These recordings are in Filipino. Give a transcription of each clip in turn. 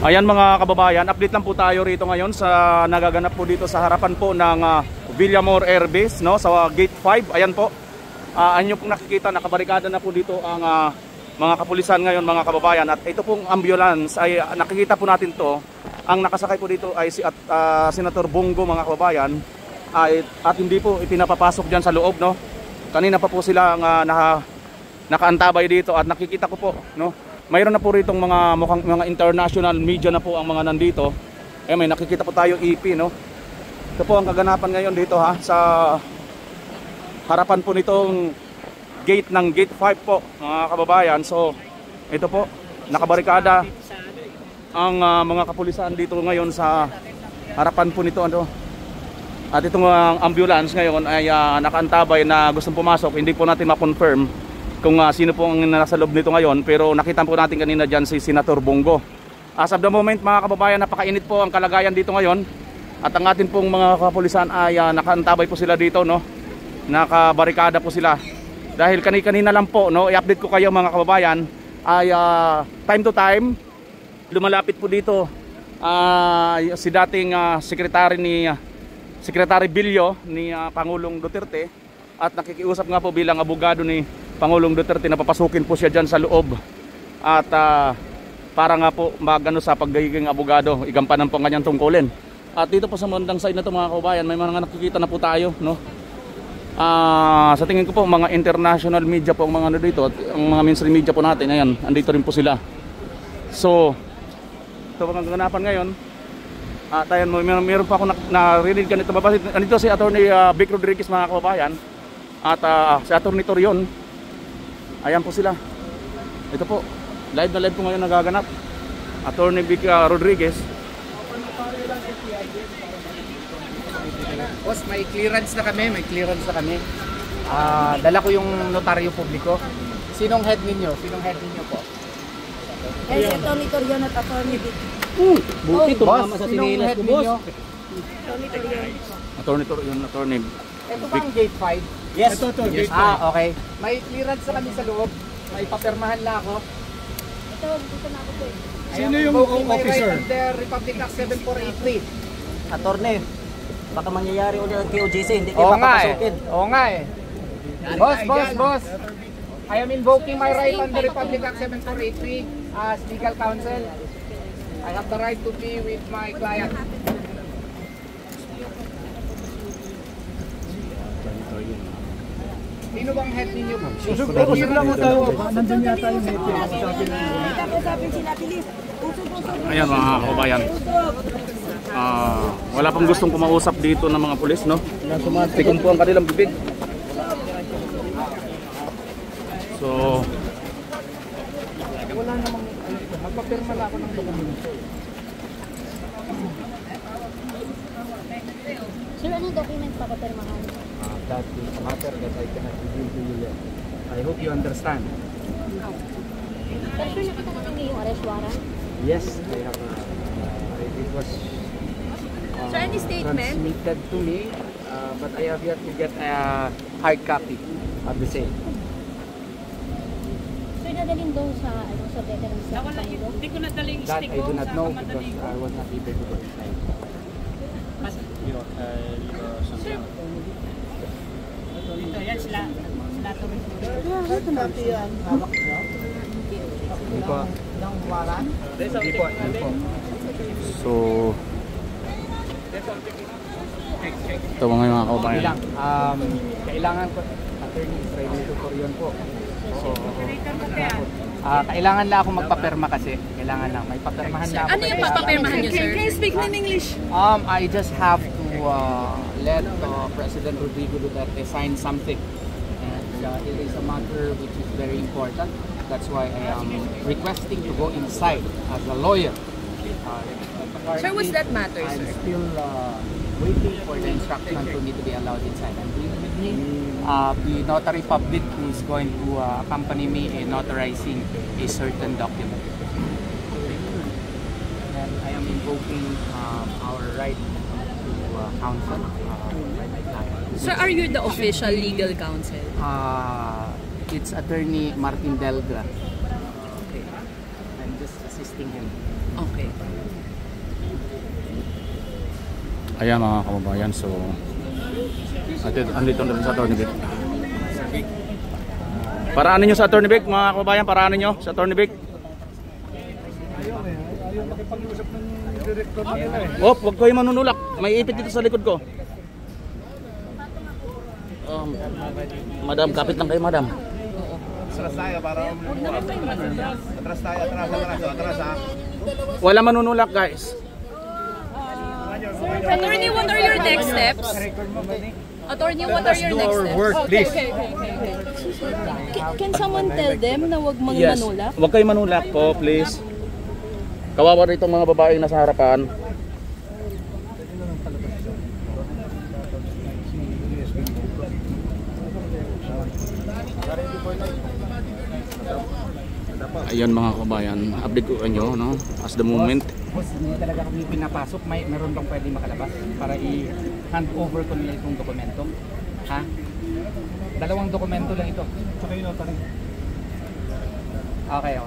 Ayan mga kababayan, update lang po tayo rito ngayon sa nagaganap po dito sa harapan po ng Villamor Air Base, no, sa Gate 5. Ayan po. Anyo pong nakikita, nakabarikada na po dito ang mga kapulisan ngayon mga kababayan. At ito pong ambulance ay nakikita po natin to. Ang nakasakay po dito ay si Senator Bongo mga kababayan. At hindi po ipinapapasok diyan sa loob, no. Kanina pa po sila nakaantabay dito at nakikita ko po, no. Mayroon na po ritong mga international media na po ang mga nandito. May nakikita po tayo EP, no. Ito po ang kaganapan ngayon dito sa harapan po nitong gate ng Gate 5 po mga kababayan. So ito po, nakabarikada ang mga kapulisan dito ngayon sa harapan po nito, ano. At itong ambulance ngayon ay nakaantabay na gustong pumasok. Hindi po natin ma-confirm kung sino po ang nasa loob nito ngayon, pero nakita po natin kanina dyan si Senator Bongo. As of the moment mga kababayan, napakainit po ang kalagayan dito ngayon. At ang atin pong mga kapulisan ay nakaantabay po sila dito, no. Nakabarikada po sila. Dahil kanina lang po, no, i-update ko kayo mga kababayan, ay time to time lumalapit po dito si dating Secretary Bilyo ni Pangulong Duterte, at nakikiusap nga po bilang abogado ni Pangulong Duterte na papasukin po siya dyan sa loob. At para nga po magano sa pagiging abogado, igampanan po ang kanyang tungkulin. At dito po sa mandang side na ito mga kababayan, may mga nakikita na po tayo, no. Sa tingin ko po mga international media po ang mga ano dito, at ang mga mainstream media po natin, ayan, andito rin po sila. So ito ang ganapan ngayon. At ayan, meron pa ako narinig ganito babasa. Andito si Attorney Vic Rodriguez mga kababayan. At si Attorney Torion. Ayan po sila. Ito po, live na live po ngayon nagaganap. Attorney Vic Rodriguez. Boss, may clearance na kami, dala ko yung notaryo publiko. Sinong head ninyo? Po? Si Attorney Torion at Attorney Vic. Buti tumama sa sinilas ko, boss. Attorney Torion, Attorney Ito ba ang Gate 5? Yes. Ito, Gate 5. Okay. May clearance na kami sa loob. May papirmahan na ako. Ito, dito na ako po eh. Sino yung officer? Right under Republic Act 7483. Attorney, baka mangyayari ulit ang KOJC, hindi kayo papapasukin. Oo nga eh. Boss. I am invoking my right under Republic Act 7483 as legal counsel. I have the right to be with my client. Sino bang head ninyo? Usog lang mo tayo. Nandun yata yung head. Usapin sila, bilis. Usog. Ayan mga kababayan. Wala pang gustong kumausap dito ng mga pulis, no. Tikon po ang kanilang bibig. So Wala namang magpapirma na ako ng dokumento. Sir, anong document papapirmahan? That is a matter that I cannot reveal to you yet. I hope you understand. Pero sir, nakita natin yung arrest warrant? Yes, I have. It was So, any statement? transmitted to me, but I have yet to get a hard copy of the same. Sir, nadalhin doon sa veterans sa Pangulo? Hindi ko nadaling That stick I do not know because I was not able to go inside. Ito, yan sila. Sila ito rin. Hindi po. Hindi po. So ito mga kababayan. Kailangan ko, Attorney Israel Torion po. Kailangan lang ako magpapirma kasi. Kailangan lang. May papirmahan na ako. Ano yung papapirmahan niyo, sir? Can you speak in English? I just have to let President Rodrigo Duterte sign something. And it is a matter which is very important. That's why I am requesting to go inside as a lawyer. Sir, what's that matter, I'm sir? still waiting for the instruction for me to be allowed inside. And with me, the notary public who is going to accompany me in notarizing a certain document. And I am invoking our right to counsel. Sir, are you the official legal counsel? It's Attorney Martin Delga. Okay. I'm just assisting him. Okay. Ayan mga kababayan, so andito na rin sa Attorney Vic. Paraanin nyo sa Attorney Vic mga kababayan, paraanin nyo sa Attorney Vic. Ayaw makipag-usap ng director nila eh. Huwag kayo manunulak, may ipit dito sa likod ko. Madam, kapit lang kayo madam. Atras tayo para atras tayo, atras ha. Wala manunulak guys. Attorney, what are your next steps? Attorney, what are your next steps? Work, please. Okay. Can someone tell them na wag Yes, manulak? huwag kayo manulak po please. Kawawa rito mga babae nasa harapan. Ayan mga kabayan, update ko kanyo no, as the moment. Boss, hindi talaga kami pinapasok. Meron bang pwede makalabas para i-hand over ko nila itong dokumento? Ha? 2 dokumento lang ito. Tsaka yun, notary. Okay.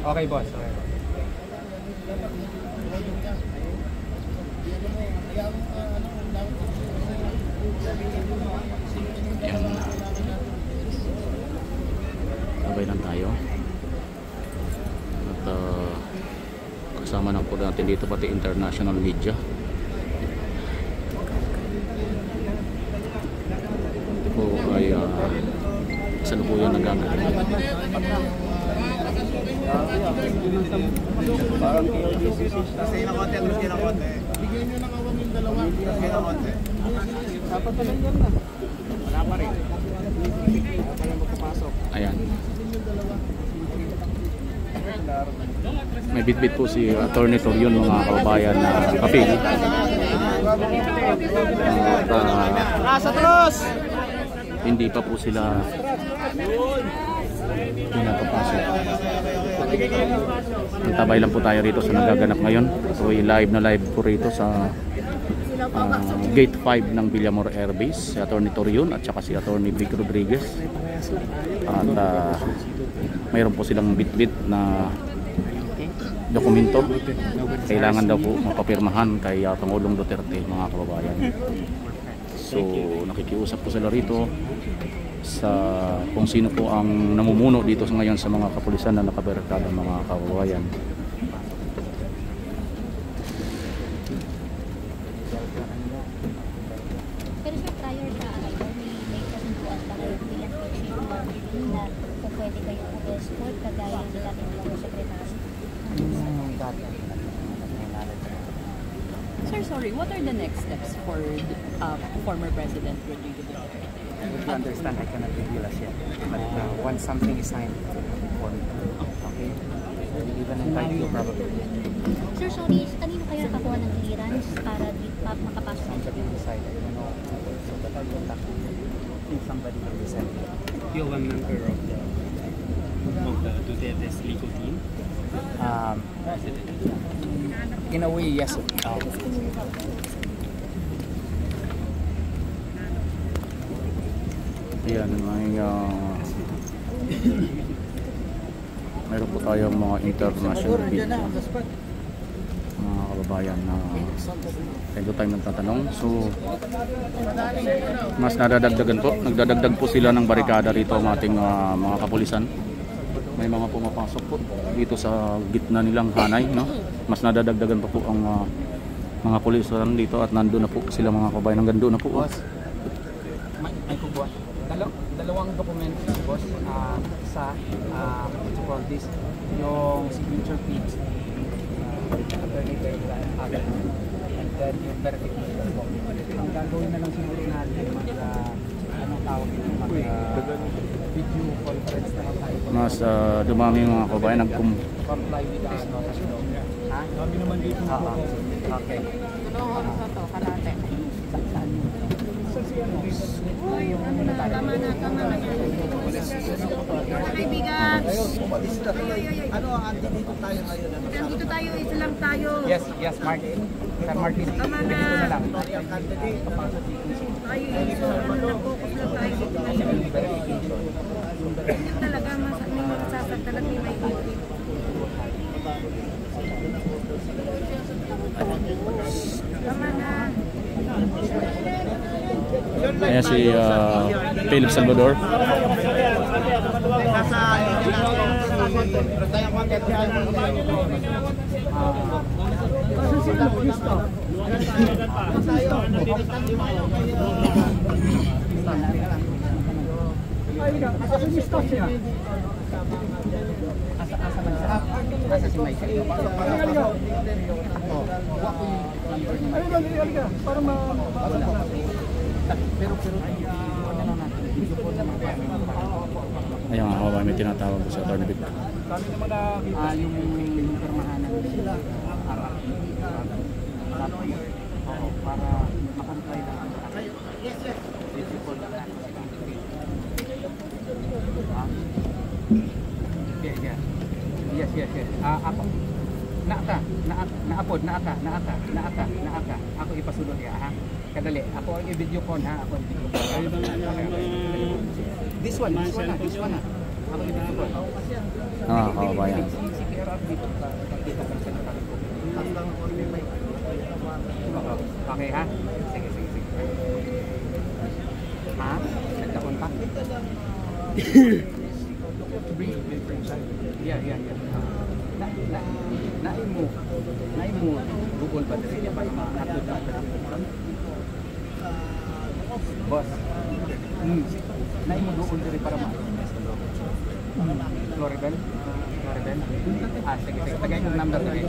Okay, boss. Okay. Ayan. Sabay lang tayo. At kasama na po natin dito pati international media. Ito po ay salukuyan nagaganap. Parang kasi na konti, kasi na konti. Bigyan nyo ng awang yung dalawa. Kasi na konti. Dapat pa lang yan na. Wala pa rin. Wala pa lang magpapasok. Ayan. May bitbit po si Attorney Torion mga kababayan na kapil. Hindi pa po sila pinapapasok. Antabay lang po tayo rito sa nagaganap ngayon. So live na live po rito sa Gate 5 ng Villamor Air Base, si Attorney Torion at saka si Attorney Vic Rodriguez. At mayroon po silang bitbit na dokumento. Kailangan daw po mapapirmahan kay Pangulong Duterte mga kababayan. So nakikiusap po sila rito sa kung sino po ang namumuno dito ngayon sa mga kapulisan na nakabarikada mga kababayan. Pero sir, prior sa arrival, may kasunduan ba kayo bilang PCO na kung pwede kayo mag-escort kagaya ng dating mga sekretary? Sir, sorry, what are the next steps for former President Rodrigo Duterte? You understand, I cannot reveal as yet. But once something is signed, for me. Okay? Even invite you probably. Sir, sorry, kanino kayo nakakuha ng clearance para di pa makapasok? Somebody decided, you know. So that I contact if somebody will decide. You're one member of the Duterte's legal team? In a way, yes. Ayan, mayroon po tayong mga international video mga kababayan na ito tayo nagtatanong. So mas nadadagdagan po, nagdadagdag po sila ng barikada rito ang ating mga kapulisan. May mga pumapasok po dito sa gitna nilang hanay, no? Mas nadadagdagan pa po ang mga pulisan dito at nandoon na po sila mga kababayan, hanggang doon na po. May kubuan. Dalawang dokumento, boss, sa what you call this, yung signature page Attorney Berla and then yung verification po. Ang gagawin na lang siguro natin anong tawag ito, video conference na lang tayo. Mas dumami mga kababayan comply with the notice law. Ha? Kami naman dito. Okay. Karate. Saan yun? Tama na. Kaibigan, Ano ang ante dito tayo ngayon? nandito tayo, isa lang tayo. Yes, Martin. Sir Martin. Tama na. Dito na lang. Tayo, so, focus lang tayo. Verification. Ayan si Philip Salvador. Asa si Michael? Ayun nga, kawawa, may tinatawag ko sa Atty. Vic. Yung permahan ng para makamply lang. Yes. Ako naapod. Ako ipasulod ya ha. Kadali. Ako ang i-video con ha. Ako i-video con. This one na. Ako i-video con. Kawabayan. Okay ha? Sige. Ha? Nagkakon pa? Yeah. Naimo Google ba diri ba ma-upload na boss. Naimo Google diri para ma. Floribel. Sige. Tagay yung number diri.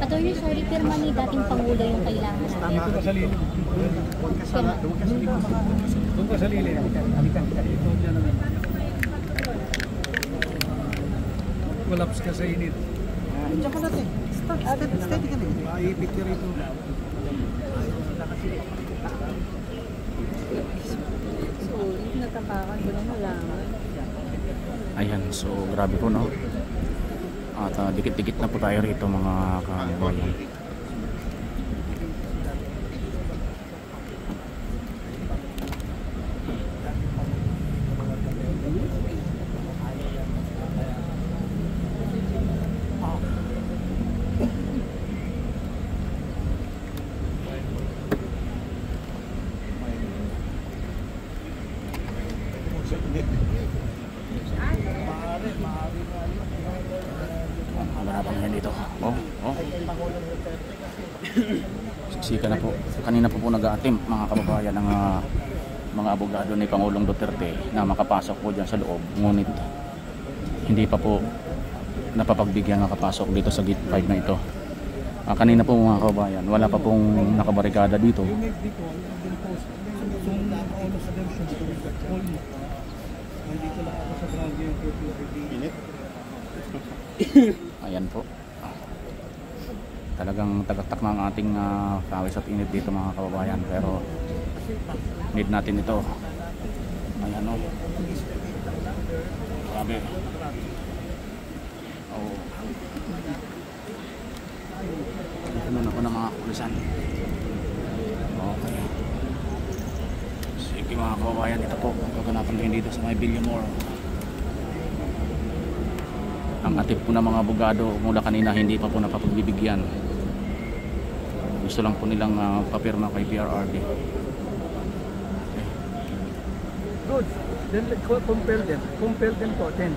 Attorney, sorry, pirma ni dating Pangulo yung kailangan natin. Dito ka sa lili. Doon ka sa lili. Collapse ka sa init. Diyan ka natin. Steady ka na. Maipit ka rito. So, natapakan ko na malaman. Ayan, so grabe po, no? At dikit-dikit na po tayo rito, mga kababayan. Marapang yan dito. Siksika na po. Kanina po nag-a-attempt, mga kababayan, ng mga abogado ni Pangulong Duterte na makapasok po dyan sa loob. Ngunit hindi pa po napapagbigyan nakapasok dito sa gate 5 na ito. Kanina po, mga kababayan, wala pa pong nakabarikada dito. Ayan po. Talagang tagaktak na ang ating pawis at init dito, mga kababayan, pero need natin ito. Ayan o. Grabe. Dito na ako ng mga kulisan. Okay. Sige, mga kababayan, ito po ang kaganapan ngayon dito sa may Villamor. Ang atip po ng mga abogado mula kanina hindi pa po napapagbibigyan. Gusto lang po nilang papirma kay PRRD. Good. Then compel them to attend.